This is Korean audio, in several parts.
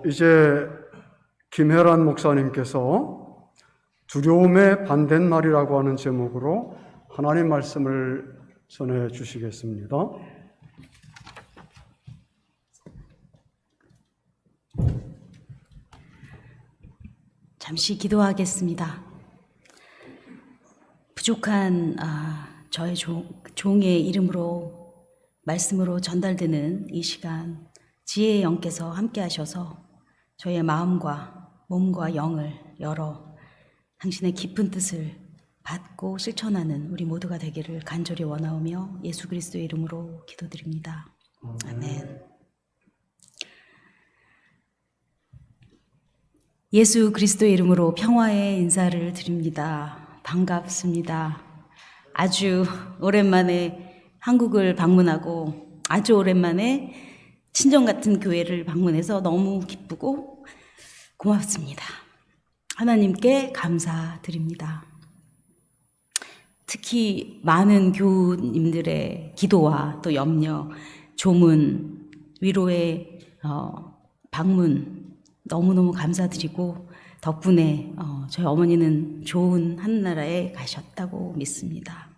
이제 김혜란 목사님께서 두려움의 반대말이라고 하는 제목으로 하나님 말씀을 전해 주시겠습니다. 잠시 기도하겠습니다. 부족한 저의 종의 이름으로 말씀으로 전달되는 이 시간, 지혜의 영께서 함께 하셔서 저의 마음과 몸과 영을 열어 당신의 깊은 뜻을 받고 실천하는 우리 모두가 되기를 간절히 원하오며 예수 그리스도의 이름으로 기도드립니다. 아멘. 예수 그리스도의 이름으로 평화의 인사를 드립니다. 반갑습니다. 아주 오랜만에 한국을 방문하고 아주 오랜만에 친정 같은 교회를 방문해서 너무 기쁘고 고맙습니다. 하나님께 감사드립니다. 특히 많은 교우님들의 기도와 또 염려, 조문, 위로의 방문 너무너무 감사드리고 덕분에 저희 어머니는 좋은 하늘나라에 가셨다고 믿습니다.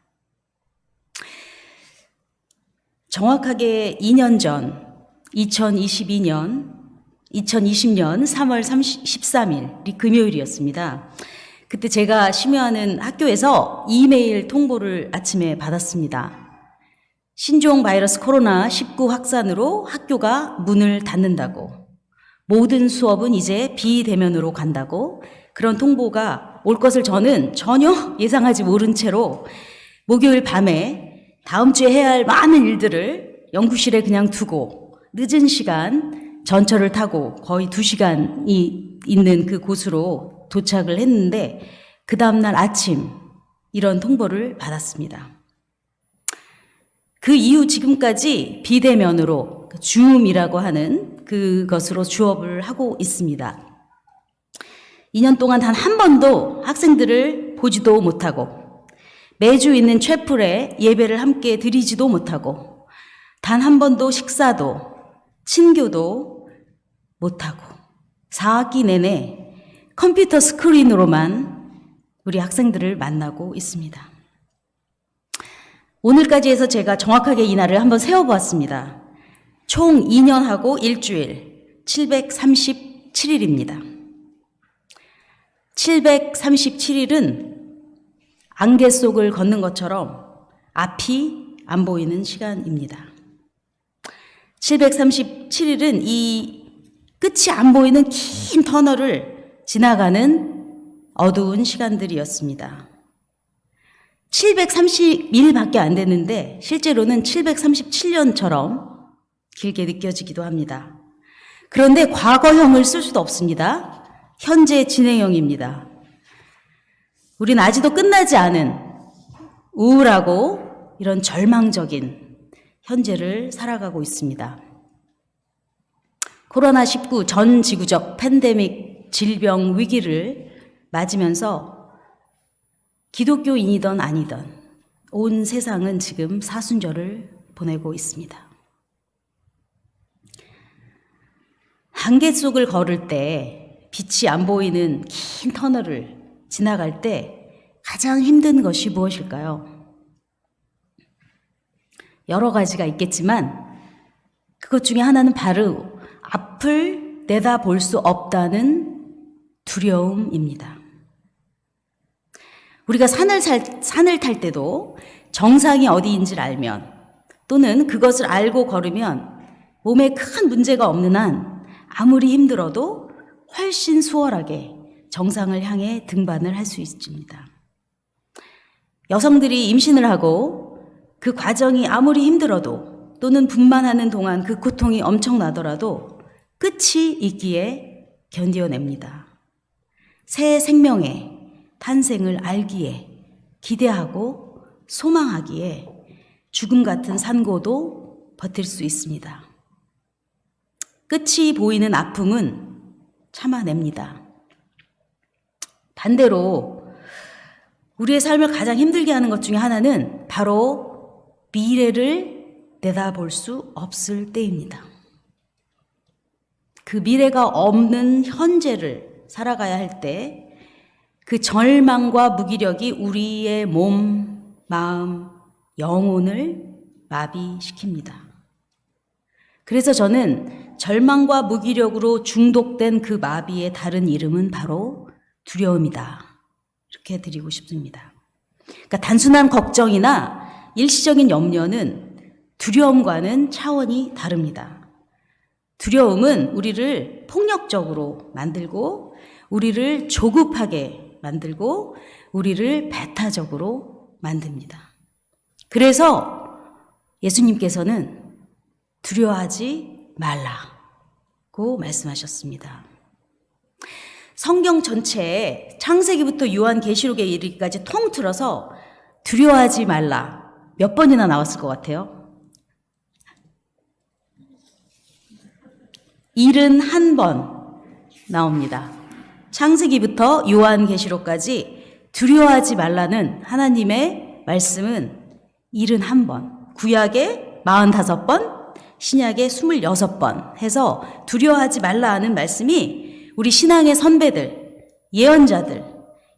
정확하게 2년 전 2020년 3월 13일 금요일이었습니다. 그때 제가 심야하는 학교에서 이메일 통보를 아침에 받았습니다. 신종 바이러스 코로나19 확산으로 학교가 문을 닫는다고, 모든 수업은 이제 비대면으로 간다고, 그런 통보가 올 것을 저는 전혀 예상하지 모른 채로 목요일 밤에 다음 주에 해야 할 많은 일들을 연구실에 그냥 두고 늦은 시간 전철을 타고 거의 2시간이 있는 그 곳으로 도착을 했는데 그 다음날 아침 이런 통보를 받았습니다. 그 이후 지금까지 비대면으로 줌이라고 하는 그것으로 수업을 하고 있습니다. 2년 동안 단 한 번도 학생들을 보지도 못하고 매주 있는 채플에 예배를 함께 드리지도 못하고 단 한 번도 식사도 친교도 못하고 4학기 내내 컴퓨터 스크린으로만 우리 학생들을 만나고 있습니다. 오늘까지 해서 제가 정확하게 이 날을 한번 세어보았습니다. 총 2년하고 일주일 737일입니다. 737일은 안개 속을 걷는 것처럼 앞이 안 보이는 시간입니다. 737일은 이 끝이 안 보이는 긴 터널을 지나가는 어두운 시간들이었습니다. 730일밖에 안 됐는데 실제로는 737년처럼 길게 느껴지기도 합니다. 그런데 과거형을 쓸 수도 없습니다. 현재 진행형입니다. 우린 아직도 끝나지 않은 우울하고 이런 절망적인 현재를 살아가고 있습니다. 코로나19 전 지구적 팬데믹 질병 위기를 맞으면서 기독교인이든 아니든 온 세상은 지금 사순절을 보내고 있습니다. 안개 속을 걸을 때 빛이 안 보이는 긴 터널을 지나갈 때 가장 힘든 것이 무엇일까요? 여러 가지가 있겠지만 그것 중에 하나는 바로 앞을 내다볼 수 없다는 두려움입니다. 우리가 산을 탈 때도 정상이 어디인지를 알면 또는 그것을 알고 걸으면 몸에 큰 문제가 없는 한 아무리 힘들어도 훨씬 수월하게 정상을 향해 등반을 할 수 있습니다. 여성들이 임신을 하고 그 과정이 아무리 힘들어도 또는 분만하는 동안 그 고통이 엄청나더라도 끝이 있기에 견뎌냅니다. 새 생명의 탄생을 알기에, 기대하고 소망하기에 죽음 같은 산고도 버틸 수 있습니다. 끝이 보이는 아픔은 참아냅니다. 반대로 우리의 삶을 가장 힘들게 하는 것 중에 하나는 바로 미래를 내다볼 수 없을 때입니다. 그 미래가 없는 현재를 살아가야 할 때 그 절망과 무기력이 우리의 몸, 마음, 영혼을 마비시킵니다. 그래서 저는 절망과 무기력으로 중독된 그 마비의 다른 이름은 바로 두려움이다. 이렇게 드리고 싶습니다. 그러니까 단순한 걱정이나 일시적인 염려는 두려움과는 차원이 다릅니다. 두려움은 우리를 폭력적으로 만들고, 우리를 조급하게 만들고, 우리를 배타적으로 만듭니다. 그래서 예수님께서는 두려워하지 말라고 말씀하셨습니다. 성경 전체에 창세기부터 요한계시록에 이르기까지 통틀어서 두려워하지 말라 몇 번이나 나왔을 것 같아요? 71번 나옵니다. 창세기부터 요한계시록까지 두려워하지 말라는 하나님의 말씀은 71번, 구약에 45번, 신약에 26번 해서 두려워하지 말라 하는 말씀이 우리 신앙의 선배들, 예언자들,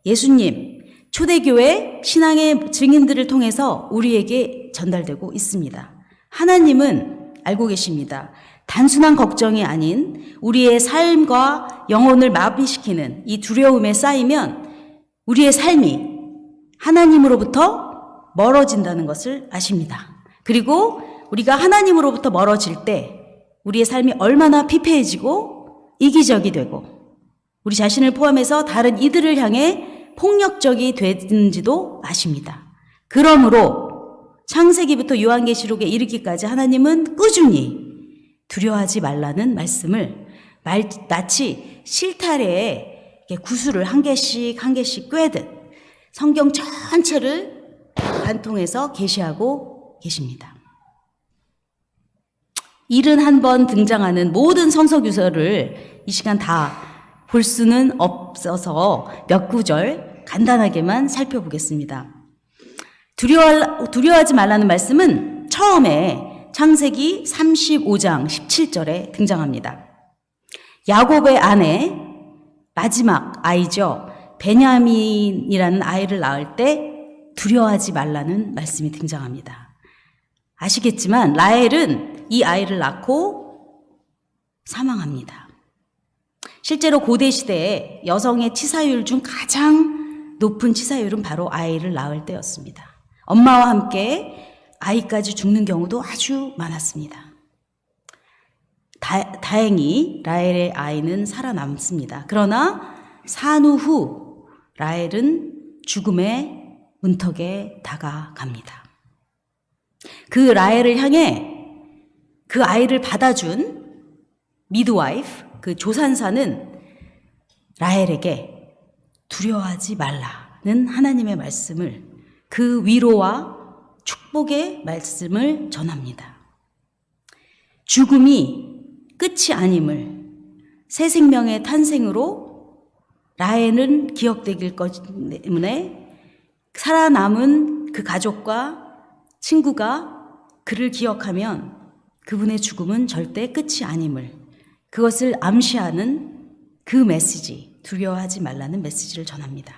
예수님, 초대교회 신앙의 증인들을 통해서 우리에게 전달되고 있습니다. 하나님은 알고 계십니다. 단순한 걱정이 아닌 우리의 삶과 영혼을 마비시키는 이 두려움에 쌓이면 우리의 삶이 하나님으로부터 멀어진다는 것을 아십니다. 그리고 우리가 하나님으로부터 멀어질 때 우리의 삶이 얼마나 피폐해지고 이기적이 되고 우리 자신을 포함해서 다른 이들을 향해 폭력적이 되는지도 아십니다. 그러므로 창세기부터 요한계시록에 이르기까지 하나님은 꾸준히 두려워하지 말라는 말씀을 마치 실타래에 구슬을 한 개씩 한 개씩 꿰듯 성경 전체를 관통해서 계시하고 계십니다. 71번 등장하는 모든 성서규서를 이 시간 다 볼 수는 없어서 몇 구절 간단하게만 살펴보겠습니다. 두려워하지 말라는 말씀은 처음에 창세기 35장 17절에 등장합니다. 야곱의 아내 마지막 아이죠. 베냐민이라는 아이를 낳을 때 두려워하지 말라는 말씀이 등장합니다. 아시겠지만 라헬은 이 아이를 낳고 사망합니다. 실제로 고대 시대에 여성의 치사율 중 가장 높은 치사율은 바로 아이를 낳을 때였습니다. 엄마와 함께 아이까지 죽는 경우도 아주 많았습니다. 다행히 라헬의 아이는 살아남습니다. 그러나 산후 후 라헬은 죽음의 문턱에 다가갑니다. 그 라헬을 향해 그 아이를 받아준 미드와이프, 그 조산사는 라헬에게 두려워하지 말라는 하나님의 말씀을, 그 위로와 축복의 말씀을 전합니다. 죽음이 끝이 아님을, 새 생명의 탄생으로 라헬은 기억되길 것 때문에 살아남은 그 가족과 친구가 그를 기억하면 그분의 죽음은 절대 끝이 아님을, 그것을 암시하는 그 메시지, 두려워하지 말라는 메시지를 전합니다.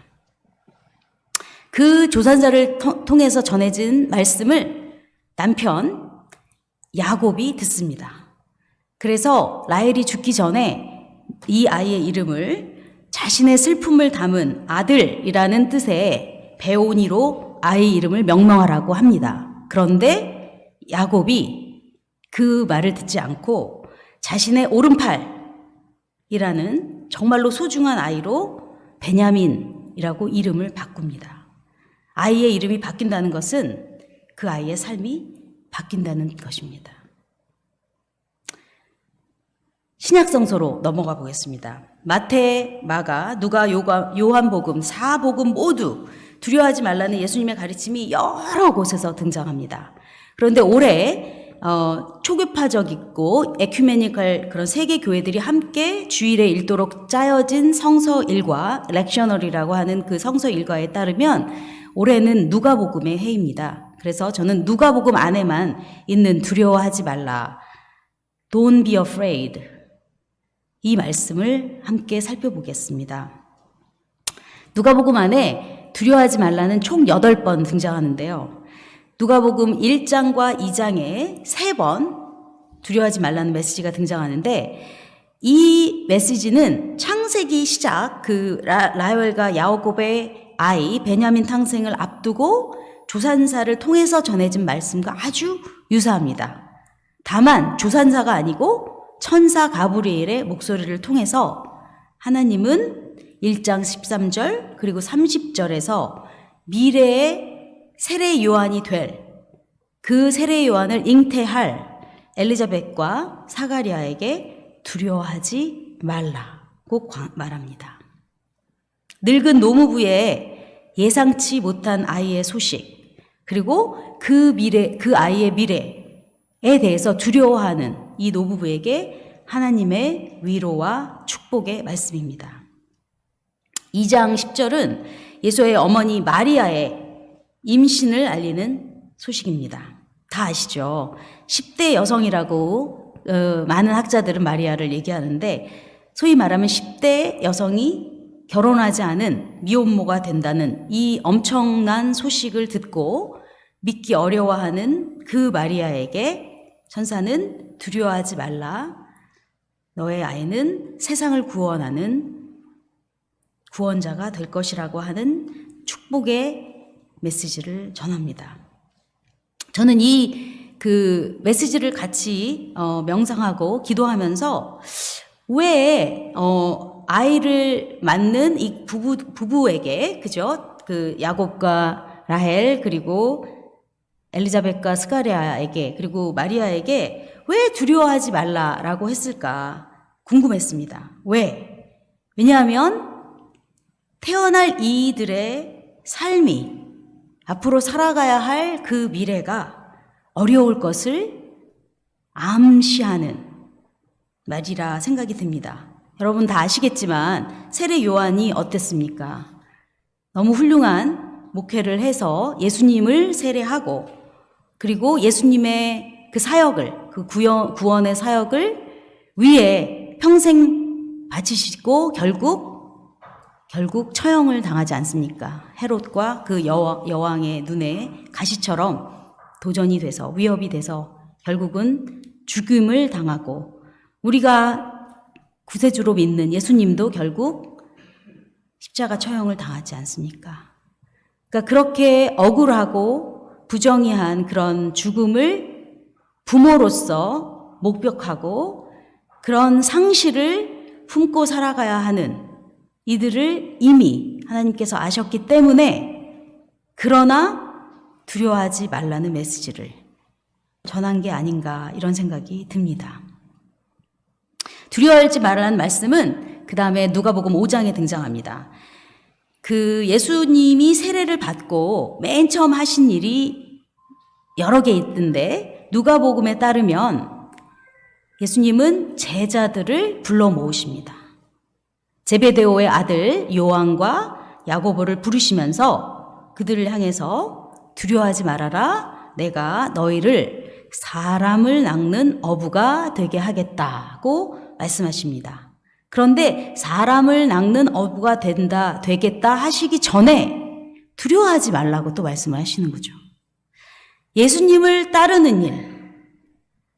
그 조산사를 통해서 전해진 말씀을 남편 야곱이 듣습니다. 그래서 라헬이 죽기 전에 이 아이의 이름을 자신의 슬픔을 담은 아들이라는 뜻의 베오니로 아이 이름을 명명하라고 합니다. 그런데 야곱이 그 말을 듣지 않고 자신의 오른팔이라는 정말로 소중한 아이로 베냐민이라고 이름을 바꿉니다. 아이의 이름이 바뀐다는 것은 그 아이의 삶이 바뀐다는 것입니다. 신약성서로 넘어가 보겠습니다. 마태, 마가, 누가, 요한복음, 사복음 모두 두려워하지 말라는 예수님의 가르침이 여러 곳에서 등장합니다. 그런데 올해 초교파적이고 에큐메니컬 그런 세계 교회들이 함께 주일에 읽도록 짜여진 성서 일과, 렉셔너리라고 하는 그 성서 일과에 따르면 올해는 누가복음의 해입니다. 그래서 저는 누가복음 안에만 있는 두려워하지 말라, Don't be afraid, 이 말씀을 함께 살펴보겠습니다. 누가복음 안에 두려워하지 말라는 총 8번 등장하는데요. 누가복음 1장과 2장에 3번 두려워하지 말라는 메시지가 등장하는데, 이 메시지는 창세기 시작, 라헬과 야곱의 아이 베냐민 탄생을 앞두고 조산사를 통해서 전해진 말씀과 아주 유사합니다. 다만 조산사가 아니고 천사 가브리엘의 목소리를 통해서 하나님은 1장 13절 그리고 30절에서 미래의 세례 요한이 될 그 세례 요한을 잉태할 엘리자벳과 사가리아에게 두려워하지 말라고 말합니다. 늙은 노무부의 예상치 못한 아이의 소식, 그리고 그 아이의 미래에 대해서 두려워하는 이 노부부에게 하나님의 위로와 축복의 말씀입니다. 2장 10절은 예수의 어머니 마리아의 임신을 알리는 소식입니다. 다 아시죠? 10대 여성이라고 많은 학자들은 마리아를 얘기하는데, 소위 말하면 10대 여성이 결혼하지 않은 미혼모가 된다는 이 엄청난 소식을 듣고 믿기 어려워하는 그 마리아에게 천사는 두려워하지 말라. 너의 아이는 세상을 구원하는 구원자가 될 것이라고 하는 축복의 메시지를 전합니다. 저는 그 메시지를 같이 명상하고 기도하면서 왜 아이를 낳는 이 부부에게, 그죠? 그 야곱과 라헬 그리고 엘리자벳과 스가랴에게 그리고 마리아에게 왜 두려워하지 말라라고 했을까 궁금했습니다. 왜? 왜냐하면 태어날 이들의 삶이 앞으로 살아가야 할 그 미래가 어려울 것을 암시하는 말이라 생각이 듭니다. 여러분 다 아시겠지만 세례 요한이 어땠습니까? 너무 훌륭한 목회를 해서 예수님을 세례하고, 그리고 예수님의 그 사역을, 그 구원의 사역을 위에 평생 바치시고 결국 처형을 당하지 않습니까? 헤롯과 그 여왕의 눈에 가시처럼 도전이 돼서, 위협이 돼서 결국은 죽음을 당하고, 우리가 구세주로 믿는 예수님도 결국 십자가 처형을 당하지 않습니까? 그러니까 그렇게 억울하고 부정의한 그런 죽음을 부모로서 목벽하고 그런 상실을 품고 살아가야 하는 이들을 이미 하나님께서 아셨기 때문에, 그러나 두려워하지 말라는 메시지를 전한 게 아닌가 이런 생각이 듭니다. 두려워하지 말라는 말씀은 그 다음에 누가복음 5장에 등장합니다. 그 예수님이 세례를 받고 맨 처음 하신 일이 여러 개 있던데, 누가복음에 따르면 예수님은 제자들을 불러 모으십니다. 제베데오의 아들 요한과 야고보를 부르시면서 그들을 향해서 두려워하지 말아라. 내가 너희를 사람을 낚는 어부가 되게 하겠다고 말씀하십니다. 그런데 사람을 낚는 어부가 되겠다 하시기 전에 두려워하지 말라고 또 말씀을 하시는 거죠. 예수님을 따르는 일,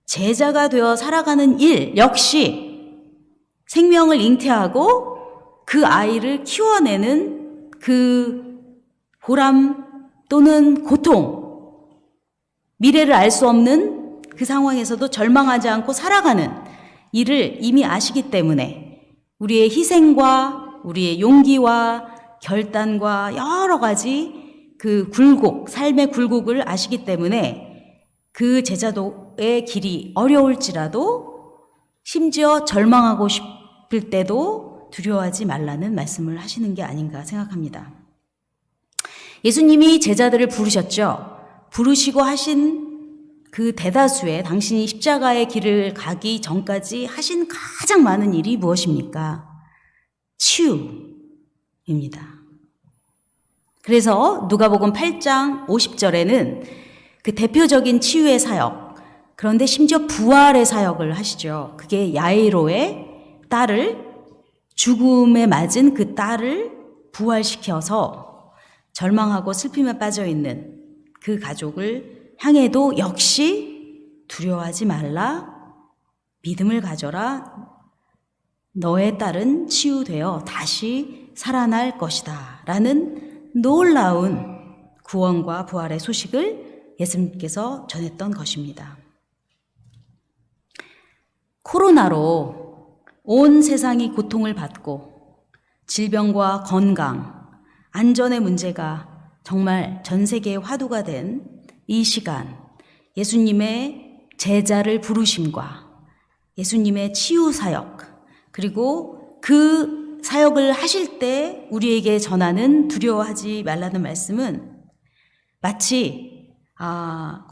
제자가 되어 살아가는 일 역시 생명을 잉태하고 그 아이를 키워내는 그 보람 또는 고통, 미래를 알 수 없는 그 상황에서도 절망하지 않고 살아가는 일을 이미 아시기 때문에 우리의 희생과 우리의 용기와 결단과 여러 가지 그 삶의 굴곡을 아시기 때문에 그 제자도의 길이 어려울지라도, 심지어 절망하고 싶을 때도 두려워하지 말라는 말씀을 하시는 게 아닌가 생각합니다. 예수님이 제자들을 부르셨죠. 부르시고 하신 그 대다수의, 당신이 십자가의 길을 가기 전까지 하신 가장 많은 일이 무엇입니까? 치유입니다. 그래서 누가복음 8장 50절에는 그 대표적인 치유의 사역, 그런데 심지어 부활의 사역을 하시죠. 그게 야이로의 딸을, 죽음에 맞은 그 딸을 부활시켜서 절망하고 슬픔에 빠져 있는 그 가족을 향해도 역시 두려워하지 말라, 믿음을 가져라, 너의 딸은 치유되어 다시 살아날 것이다 라는 놀라운 구원과 부활의 소식을 예수님께서 전했던 것입니다. 코로나로 온 세상이 고통을 받고 질병과 건강, 안전의 문제가 정말 전 세계의 화두가 된 이 시간, 예수님의 제자를 부르심과 예수님의 치유 사역, 그리고 그 사역을 하실 때 우리에게 전하는 두려워하지 말라는 말씀은 마치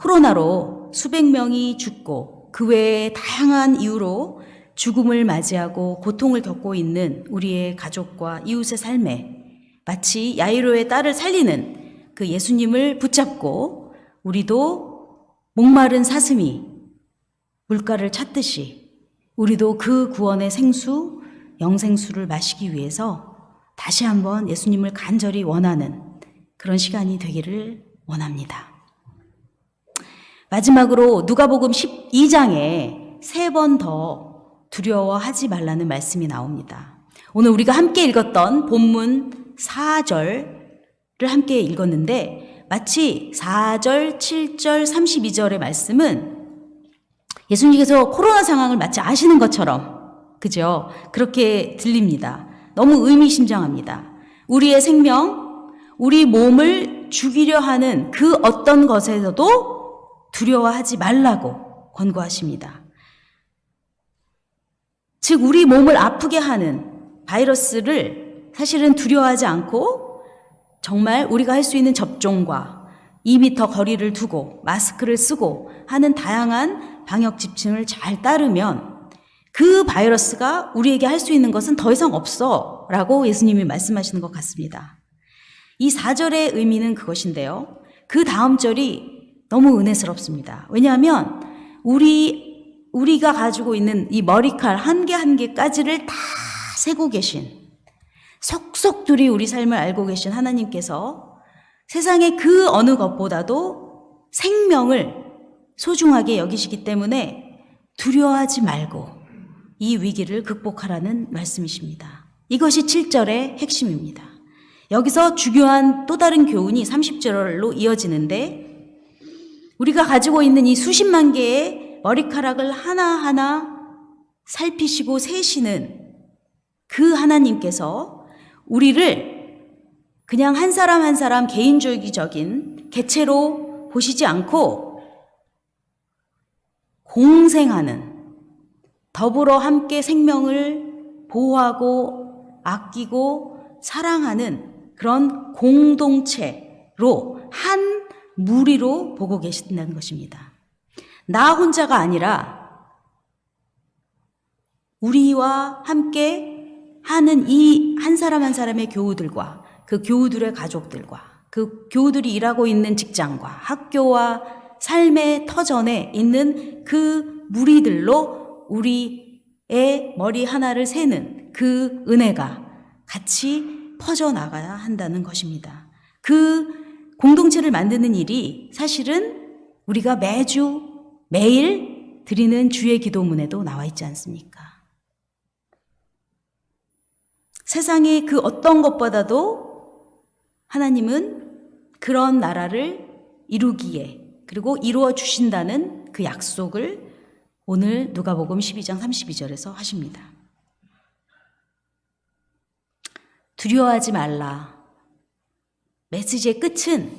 코로나로 수백 명이 죽고 그 외에 다양한 이유로 죽음을 맞이하고 고통을 겪고 있는 우리의 가족과 이웃의 삶에 마치 야이로의 딸을 살리는 그 예수님을 붙잡고 우리도 목마른 사슴이 물가를 찾듯이 우리도 그 구원의 생수, 영생수를 마시기 위해서 다시 한번 예수님을 간절히 원하는 그런 시간이 되기를 원합니다. 마지막으로 누가복음 12장에 3번 더 두려워하지 말라는 말씀이 나옵니다. 오늘 우리가 함께 읽었던 본문 4절을 함께 읽었는데 마치 4절, 7절, 32절의 말씀은 예수님께서 코로나 상황을 마치 아시는 것처럼, 그죠? 그렇게 들립니다. 너무 의미심장합니다. 우리의 생명, 우리 몸을 죽이려 하는 그 어떤 것에서도 두려워하지 말라고 권고하십니다. 즉, 우리 몸을 아프게 하는 바이러스를 사실은 두려워하지 않고 정말 우리가 할 수 있는 접종과 2미터 거리를 두고 마스크를 쓰고 하는 다양한 방역 지침을 잘 따르면 그 바이러스가 우리에게 할 수 있는 것은 더 이상 없어 라고 예수님이 말씀하시는 것 같습니다. 이 4절의 의미는 그것인데요. 그 다음 절이 너무 은혜스럽습니다. 왜냐하면 우리가 가지고 있는 이 머리칼 한 개 한 개까지를 다 세고 계신, 속속들이 우리 삶을 알고 계신 하나님께서 세상의 그 어느 것보다도 생명을 소중하게 여기시기 때문에 두려워하지 말고 이 위기를 극복하라는 말씀이십니다. 이것이 7절의 핵심입니다. 여기서 중요한 또 다른 교훈이 30절로 이어지는데 우리가 가지고 있는 이 수십만 개의 머리카락을 하나하나 살피시고 세시는 그 하나님께서 우리를 그냥 한 사람 한 사람 개인주의적인 개체로 보시지 않고 공생하는, 더불어 함께 생명을 보호하고 아끼고 사랑하는 그런 공동체로 한 무리로 보고 계신다는 것입니다. 나 혼자가 아니라 우리와 함께 하는 이 한 사람 한 사람의 교우들과 그 교우들의 가족들과 그 교우들이 일하고 있는 직장과 학교와 삶의 터전에 있는 그 무리들로 우리의 머리 하나를 세는 그 은혜가 같이 퍼져나가야 한다는 것입니다. 그 공동체를 만드는 일이 사실은 우리가 매일 드리는 주의 기도문에도 나와 있지 않습니까? 세상의 그 어떤 것보다도 하나님은 그런 나라를 이루기에 그리고 이루어 주신다는 그 약속을 오늘 누가복음 12장 32절에서 하십니다. 두려워하지 말라. 메시지의 끝은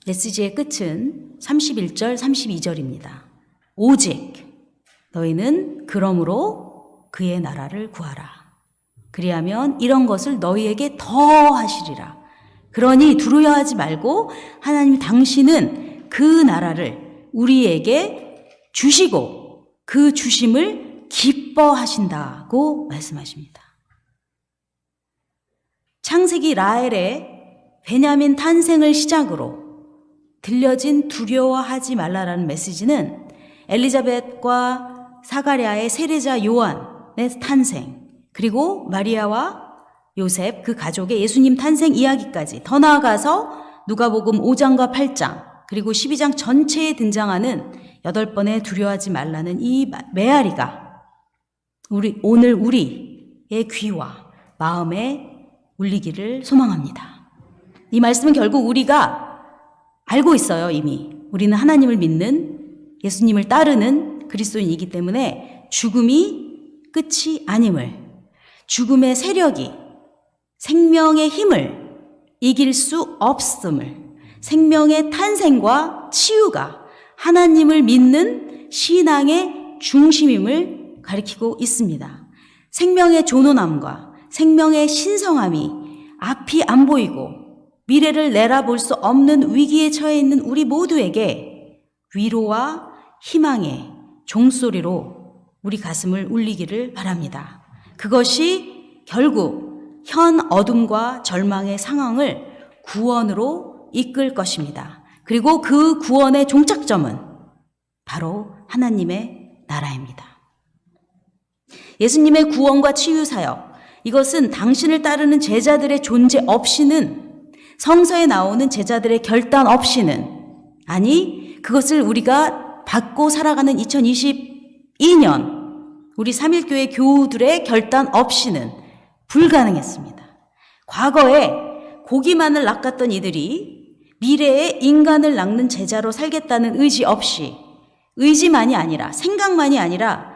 31절, 32절입니다. 오직 너희는 그러므로 그의 나라를 구하라. 그리하면 이런 것을 너희에게 더 하시리라. 그러니 두려워하지 말고 하나님 당신은 그 나라를 우리에게 주시고 그 주심을 기뻐하신다고 말씀하십니다. 창세기 라헬의 베냐민 탄생을 시작으로 들려진 두려워하지 말라라는 메시지는 엘리자벳과 사가랴의 세례자 요한, 구원의 탄생, 그리고 마리아와 요셉 그 가족의 예수님 탄생 이야기까지, 더 나아가서 누가복음 5장과 8장 그리고 12장 전체에 등장하는 8번의 두려워하지 말라는 이 메아리가 오늘 우리의 귀와 마음에 울리기를 소망합니다. 이 말씀은 결국 우리가 알고 있어요. 이미 우리는 하나님을 믿는, 예수님을 따르는 그리스도인이기 때문에 죽음이 끝이 아님을, 죽음의 세력이 생명의 힘을 이길 수 없음을, 생명의 탄생과 치유가 하나님을 믿는 신앙의 중심임을 가리키고 있습니다. 생명의 존엄함과 생명의 신성함이 앞이 안 보이고 미래를 내다볼 수 없는 위기에 처해 있는 우리 모두에게 위로와 희망의 종소리로 우리 가슴을 울리기를 바랍니다. 그것이 결국 현 어둠과 절망의 상황을 구원으로 이끌 것입니다. 그리고 그 구원의 종착점은 바로 하나님의 나라입니다. 예수님의 구원과 치유 사역, 이것은 당신을 따르는 제자들의 존재 없이는, 성서에 나오는 제자들의 결단 없이는, 아니 그것을 우리가 받고 살아가는 2022년 우리 3.1교회 교우들의 결단 없이는 불가능했습니다. 과거에 고기만을 낚았던 이들이 미래에 인간을 낚는 제자로 살겠다는 의지 없이, 의지만이 아니라 생각만이 아니라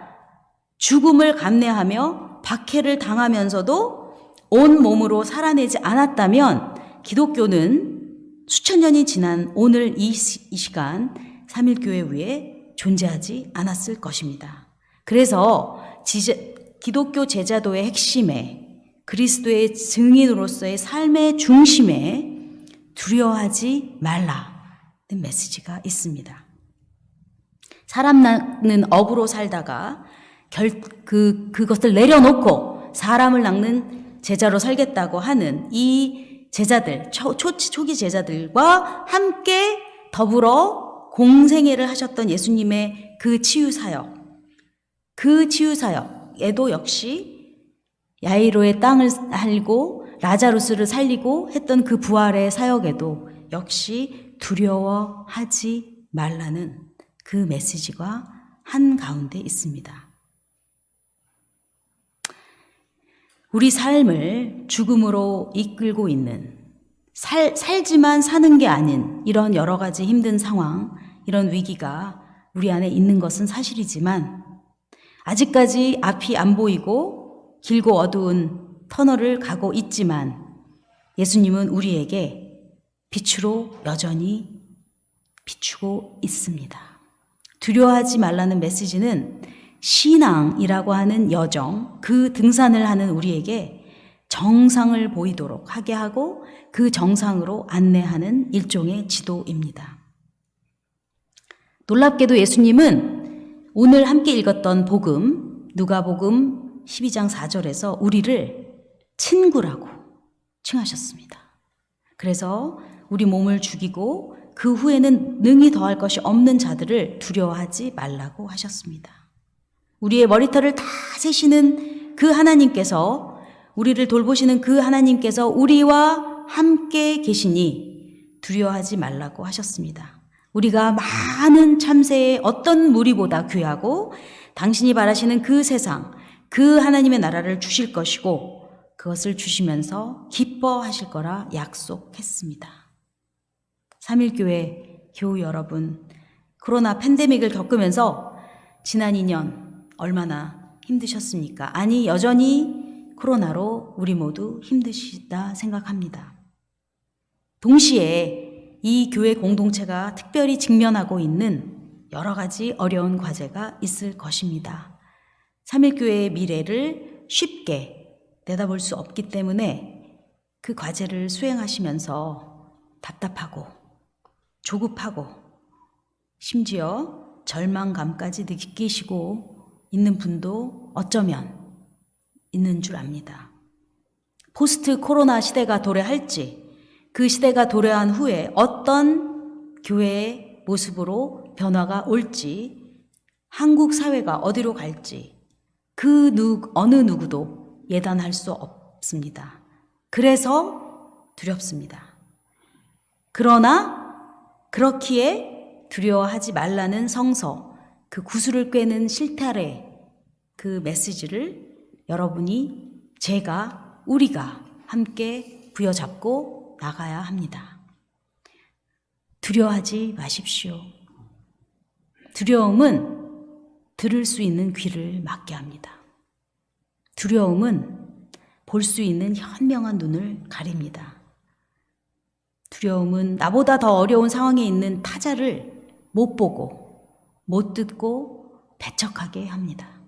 죽음을 감내하며 박해를 당하면서도 온 몸으로 살아내지 않았다면 기독교는 수천 년이 지난 오늘 이 시간 3.1교회 위에 존재하지 않았을 것입니다. 그래서 기독교 제자도의 핵심에, 그리스도의 증인으로서의 삶의 중심에 두려워하지 말라는 메시지가 있습니다. 사람은 업으로 살다가 그것을 내려놓고 사람을 낚는 제자로 살겠다고 하는 이 제자들, 초기 제자들과 함께 더불어 공생애를 하셨던 예수님의 그 치유사역, 그 치유사역에도 역시 야이로의 땅을 살리고 라자루스를 살리고 했던 그 부활의 사역에도 역시 두려워하지 말라는 그 메시지가 한가운데 있습니다. 우리 삶을 죽음으로 이끌고 있는, 살지만 사는 게 아닌 이런 여러 가지 힘든 상황, 이런 위기가 우리 안에 있는 것은 사실이지만 아직까지 앞이 안 보이고 길고 어두운 터널을 가고 있지만 예수님은 우리에게 빛으로 여전히 비추고 있습니다. 두려워하지 말라는 메시지는 신앙이라고 하는 여정, 그 등산을 하는 우리에게 정상을 보이도록 하게 하고 그 정상으로 안내하는 일종의 지도입니다. 놀랍게도 예수님은 오늘 함께 읽었던 복음, 누가복음 12장 4절에서 우리를 친구라고 칭하셨습니다. 그래서 우리 몸을 죽이고 그 후에는 능히 더할 것이 없는 자들을 두려워하지 말라고 하셨습니다. 우리의 머리털을 다 세시는 그 하나님께서, 우리를 돌보시는 그 하나님께서 우리와 함께 계시니 두려워하지 말라고 하셨습니다. 우리가 많은 참새의 어떤 무리보다 귀하고 당신이 바라시는 그 세상, 그 하나님의 나라를 주실 것이고 그것을 주시면서 기뻐하실 거라 약속했습니다. 3.1교회 교우 여러분, 코로나 팬데믹을 겪으면서 지난 2년 얼마나 힘드셨습니까? 아니, 여전히 코로나로 우리 모두 힘드시다 생각합니다. 동시에 이 교회 공동체가 특별히 직면하고 있는 여러 가지 어려운 과제가 있을 것입니다. 3.1교회의 미래를 쉽게 내다볼 수 없기 때문에 그 과제를 수행하시면서 답답하고 조급하고 심지어 절망감까지 느끼시고 있는 분도 어쩌면 있는 줄 압니다. 포스트 코로나 시대가 도래할지, 그 시대가 도래한 후에 어떤 교회의 모습으로 변화가 올지, 한국 사회가 어디로 갈지 어느 누구도 예단할 수 없습니다. 그래서 두렵습니다. 그러나 그렇기에 두려워하지 말라는 성서, 그 구슬을 꿰는 실타래, 그 메시지를 여러분이, 제가, 우리가 함께 부여잡고 나가야 합니다. 두려워하지 마십시오. 두려움은 들을 수 있는 귀를 막게 합니다. 두려움은 볼 수 있는 현명한 눈을 가립니다. 두려움은 나보다 더 어려운 상황에 있는 타자를 못 보고, 못 듣고 배척하게 합니다.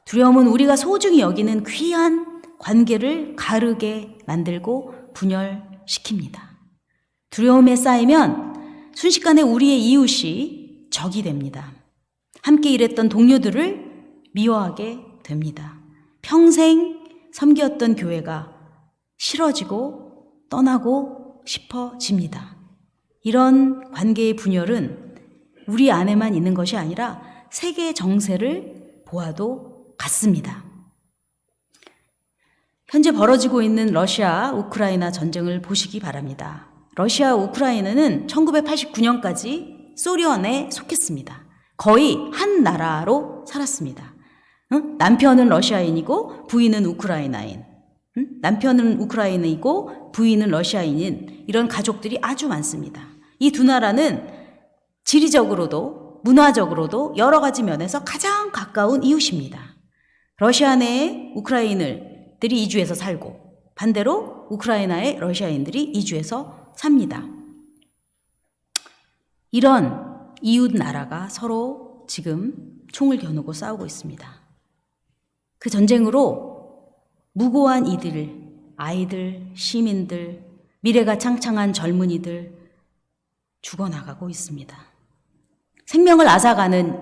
두려움은 우리가 소중히 여기는 귀한 관계를 가르게 만들고 분열시킵니다. 두려움에 쌓이면 순식간에 우리의 이웃이 적이 됩니다. 함께 일했던 동료들을 미워하게 됩니다. 평생 섬겼던 교회가 싫어지고 떠나고 싶어집니다. 이런 관계의 분열은 우리 안에만 있는 것이 아니라 세계 정세를 보아도 같습니다. 현재 벌어지고 있는 러시아 우크라이나 전쟁을 보시기 바랍니다. 러시아 우크라이나는 1989년까지 소련에 속했습니다. 거의 한 나라로 살았습니다. 남편은 러시아인이고 부인은 우크라이나인, 남편은 우크라이나이고 부인은 러시아인인 이런 가족들이 아주 많습니다. 이 두 나라는 지리적으로도 문화적으로도 여러 가지 면에서 가장 가까운 이웃입니다. 러시아 내에 우크라이너들이 이주해서 살고 반대로 우크라이나에 러시아인들이 이주해서 삽니다. 이런 이웃 나라가 서로 지금 총을 겨누고 싸우고 있습니다. 그 전쟁으로 무고한 이들, 아이들, 시민들, 미래가 창창한 젊은이들 죽어나가고 있습니다. 생명을 앗아가는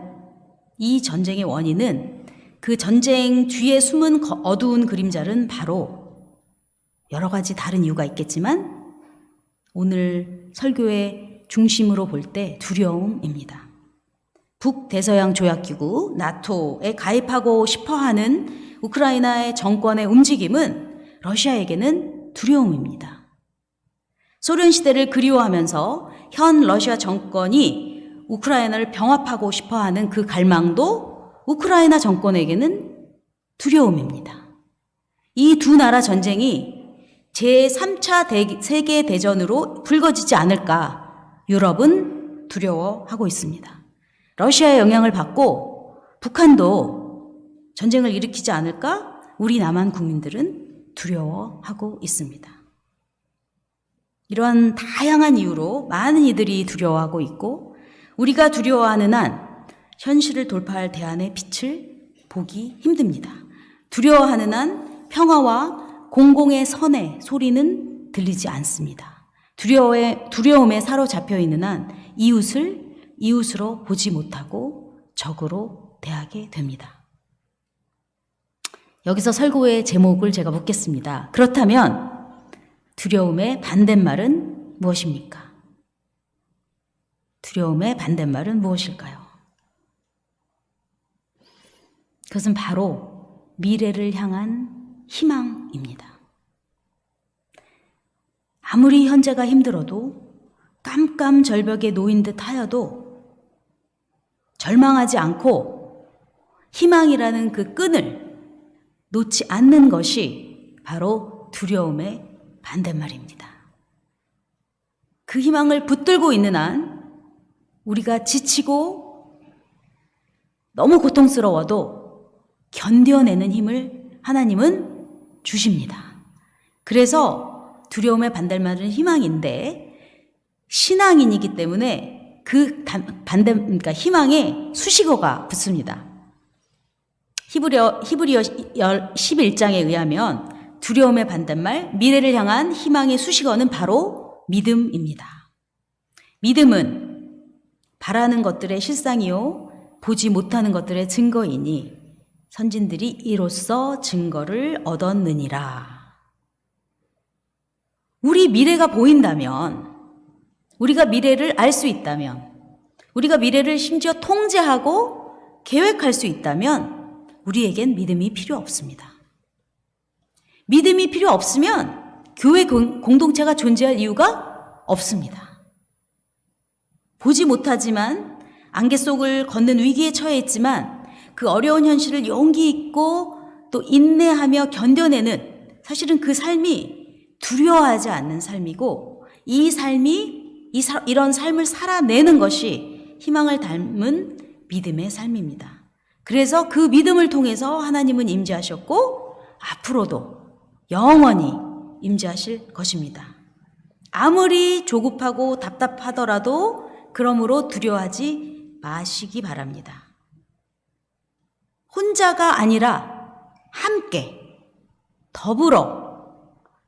이 전쟁의 원인은, 그 전쟁 뒤에 숨은 어두운 그림자는 바로 여러 가지 다른 이유가 있겠지만 오늘 설교의 중심으로 볼 때 두려움입니다. 북대서양 조약기구 나토에 가입하고 싶어하는 우크라이나의 정권의 움직임은 러시아에게는 두려움입니다. 소련 시대를 그리워하면서 현 러시아 정권이 우크라이나를 병합하고 싶어하는 그 갈망도 우크라이나 정권에게는 두려움입니다. 이 두 나라 전쟁이 제3차 세계대전으로 불거지지 않을까 유럽은 두려워하고 있습니다. 러시아의 영향을 받고 북한도 전쟁을 일으키지 않을까 우리 남한 국민들은 두려워하고 있습니다. 이러한 다양한 이유로 많은 이들이 두려워하고 있고, 우리가 두려워하는 한 현실을 돌파할 대안의 빛을 보기 힘듭니다. 두려워하는 한 평화와 공공의 선의 소리는 들리지 않습니다. 두려움에 사로잡혀 있는 한 이웃을 이웃으로 보지 못하고 적으로 대하게 됩니다. 여기서 설교의 제목을 제가 묻겠습니다. 그렇다면 두려움의 반대말은 무엇입니까? 두려움의 반대말은 무엇일까요? 그것은 바로 미래를 향한 희망입니다. 아무리 현재가 힘들어도, 깜깜절벽에 놓인 듯 하여도 절망하지 않고 희망이라는 그 끈을 놓지 않는 것이 바로 두려움의 반대말입니다. 그 희망을 붙들고 있는 한 우리가 지치고 너무 고통스러워도 견뎌내는 힘을 하나님은 주십니다. 그래서 두려움의 반대말은 희망인데, 신앙인이기 때문에 그러니까 희망에 수식어가 붙습니다. 히브리어 11장에 의하면 두려움의 반대말, 미래를 향한 희망의 수식어는 바로 믿음입니다. 믿음은 바라는 것들의 실상이요 보지 못하는 것들의 증거이니 선진들이 이로써 증거를 얻었느니라. 우리 미래가 보인다면, 우리가 미래를 알 수 있다면, 우리가 미래를 심지어 통제하고 계획할 수 있다면 우리에겐 믿음이 필요 없습니다. 믿음이 필요 없으면 교회 공동체가 존재할 이유가 없습니다. 보지 못하지만 안개 속을 걷는 위기에 처해 있지만 그 어려운 현실을 용기 있고 또 인내하며 견뎌내는, 사실은 그 삶이 두려워하지 않는 삶이고, 이 삶이 이런 삶을 살아내는 것이 희망을 닮은 믿음의 삶입니다. 그래서 그 믿음을 통해서 하나님은 임재하셨고 앞으로도 영원히 임재하실 것입니다. 아무리 조급하고 답답하더라도 그러므로 두려워하지 마시기 바랍니다. 혼자가 아니라 함께 더불어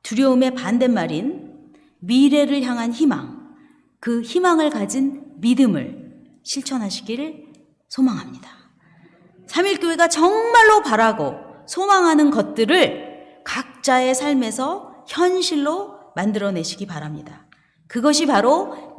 두려움의 반대말인 미래를 향한 희망, 그 희망을 가진 믿음을 실천하시기를 소망합니다. 3.1교회가 정말로 바라고 소망하는 것들을 각자의 삶에서 현실로 만들어내시기 바랍니다. 그것이 바로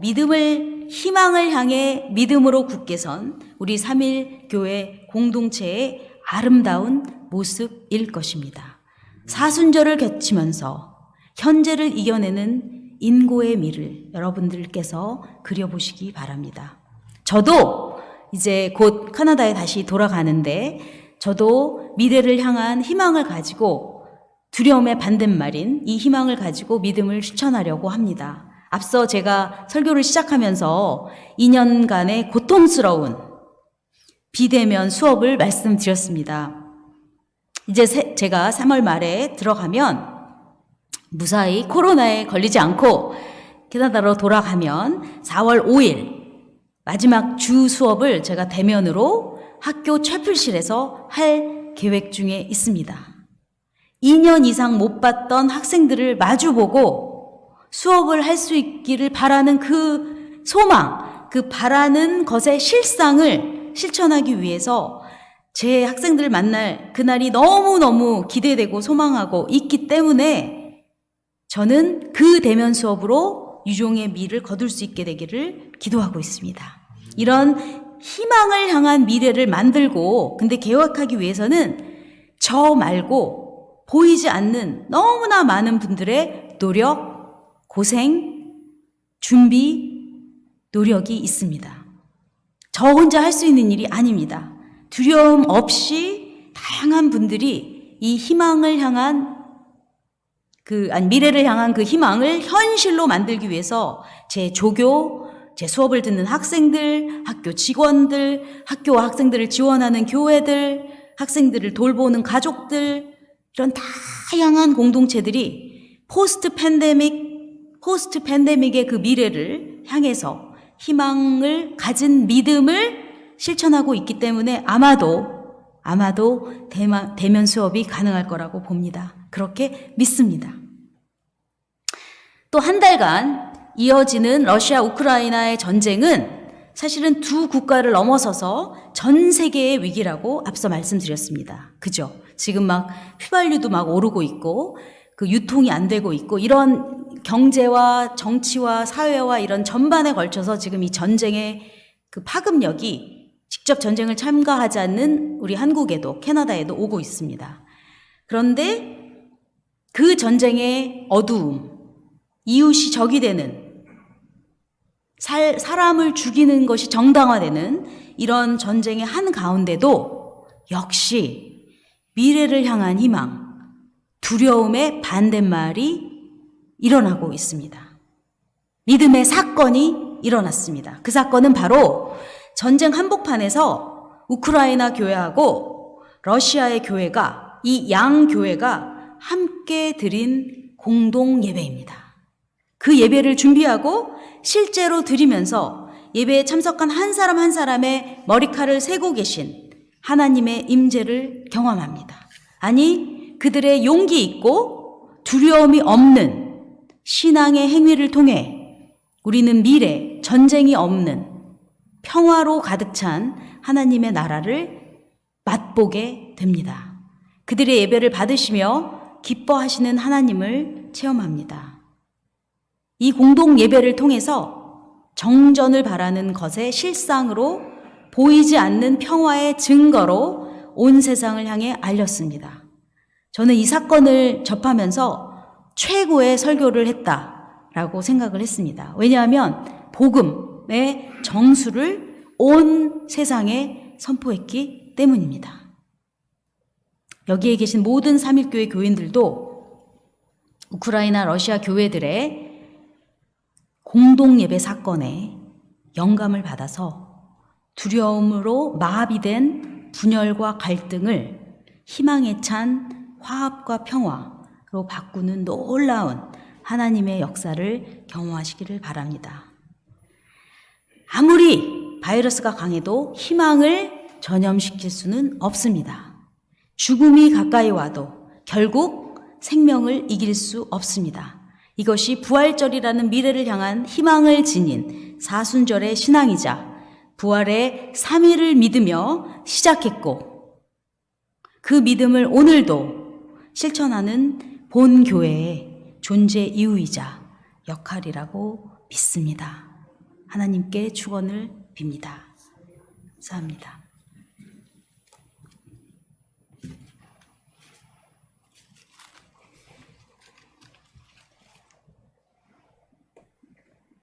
희망을 향해 믿음으로 굳게 선 우리 3.1교회 공동체의 아름다운 모습일 것입니다. 사순절을 거치면서 현재를 이겨내는 인고의 미를 여러분들께서 그려보시기 바랍니다. 저도 이제 곧 캐나다에 다시 돌아가는데 저도 미래를 향한 희망을 가지고 두려움의 반대말인 이 희망을 가지고 믿음을 실천하려고 합니다. 앞서 제가 설교를 시작하면서 2년간의 고통스러운 비대면 수업을 말씀드렸습니다. 이제 제가 3월 말에 들어가면 무사히 코로나에 걸리지 않고 캐나다로 돌아가면 4월 5일 마지막 주 수업을 제가 대면으로 학교 채플실에서 할 계획 중에 있습니다. 2년 이상 못 봤던 학생들을 마주보고 수업을 할 수 있기를 바라는 그 소망, 그 바라는 것의 실상을 실천하기 위해서 제 학생들을 만날 그날이 너무너무 기대되고 소망하고 있기 때문에 저는 그 대면 수업으로 유종의 미를 거둘 수 있게 되기를 기도하고 있습니다. 이런 희망을 향한 미래를 만들고, 근데 계획하기 위해서는 저 말고 보이지 않는 너무나 많은 분들의 노력, 고생, 준비, 노력이 있습니다. 저 혼자 할 수 있는 일이 아닙니다. 두려움 없이 다양한 분들이 이 희망을 향한 미래를 향한 그 희망을 현실로 만들기 위해서 제 조교, 제 수업을 듣는 학생들, 학교 직원들, 학교와 학생들을 지원하는 교회들, 학생들을 돌보는 가족들, 이런 다양한 공동체들이 포스트 팬데믹의 그 미래를 향해서 희망을 가진 믿음을 실천하고 있기 때문에 아마도 대면 수업이 가능할 거라고 봅니다. 그렇게 믿습니다. 또 한 달간 이어지는 러시아 우크라이나의 전쟁은 사실은 두 국가를 넘어서서 전 세계의 위기라고 앞서 말씀드렸습니다. 그죠? 지금 막 휘발유도 막 오르고 있고 그 유통이 안 되고 있고 이런 경제와 정치와 사회와 이런 전반에 걸쳐서 지금 이 전쟁의 그 파급력이 직접 전쟁을 참가하지 않는 우리 한국에도 캐나다에도 오고 있습니다. 그런데 그 전쟁의 어두움, 이웃이 적이 되는, 사람을 죽이는 것이 정당화되는 이런 전쟁의 한가운데도 역시 미래를 향한 희망, 두려움의 반대말이 일어나고 있습니다. 믿음의 사건이 일어났습니다. 그 사건은 바로 전쟁 한복판에서 우크라이나 교회하고 러시아의 교회가, 이 양 교회가 함께 드린 공동 예배입니다. 그 예배를 준비하고 실제로 드리면서 예배에 참석한 한 사람 한 사람의 머리칼을 세고 계신 하나님의 임재를 경험합니다. 아니, 그들의 용기 있고 두려움이 없는 신앙의 행위를 통해 우리는 미래, 전쟁이 없는 평화로 가득 찬 하나님의 나라를 맛보게 됩니다. 그들의 예배를 받으시며 기뻐하시는 하나님을 체험합니다. 이 공동 예배를 통해서 정전을 바라는 것의 실상으로 보이지 않는 평화의 증거로 온 세상을 향해 알렸습니다. 저는 이 사건을 접하면서 최고의 설교를 했다라고 생각을 했습니다. 왜냐하면 복음의 정수를 온 세상에 선포했기 때문입니다. 여기에 계신 모든 삼일교회 교인들도 우크라이나 러시아 교회들의 공동예배 사건에 영감을 받아서 두려움으로 마비된 분열과 갈등을 희망에 찬 화합과 평화로 바꾸는 놀라운 하나님의 역사를 경험하시기를 바랍니다. 아무리 바이러스가 강해도 희망을 전염시킬 수는 없습니다. 죽음이 가까이 와도 결국 생명을 이길 수 없습니다. 이것이 부활절이라는 미래를 향한 희망을 지닌 사순절의 신앙이자 부활의 3일을 믿으며 시작했고 그 믿음을 오늘도 실천하는 본 교회의 존재 이유이자 역할이라고 믿습니다. 하나님께 축원을 빕니다. 감사합니다.